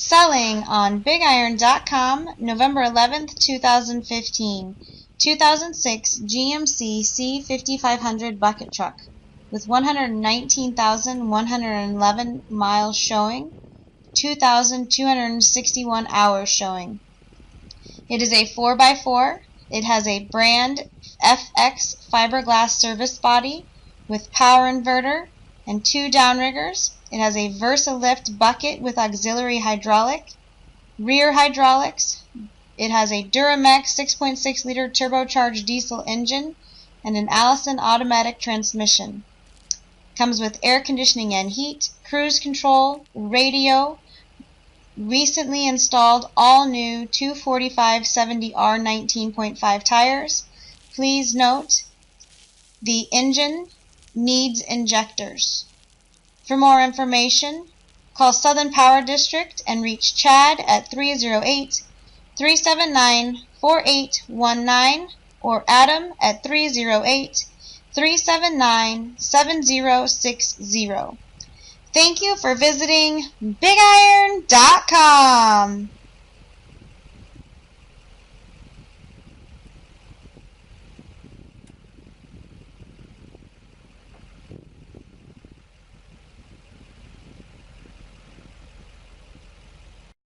Selling on BigIron.com, November 11th, 2015. 2006 GMC C5500 Bucket Truck with 119,111 miles showing, 2,261 hours showing. It is a 4x4. It has a brand FX fiberglass service body with power inverter and 2 downriggers. It has a VersaLift bucket with auxiliary hydraulic, rear hydraulics. It has a Duramex 6.6 liter turbocharged diesel engine and an Allison automatic transmission. Comes with air conditioning and heat, cruise control, radio, recently installed all new 245/70R 19.5 tires. Please note, the engine needs injectors. For more information, call Southern Power District and reach Chad at 308-379-4819 or Adam at 308-379-7060. Thank you for visiting BigIron.com.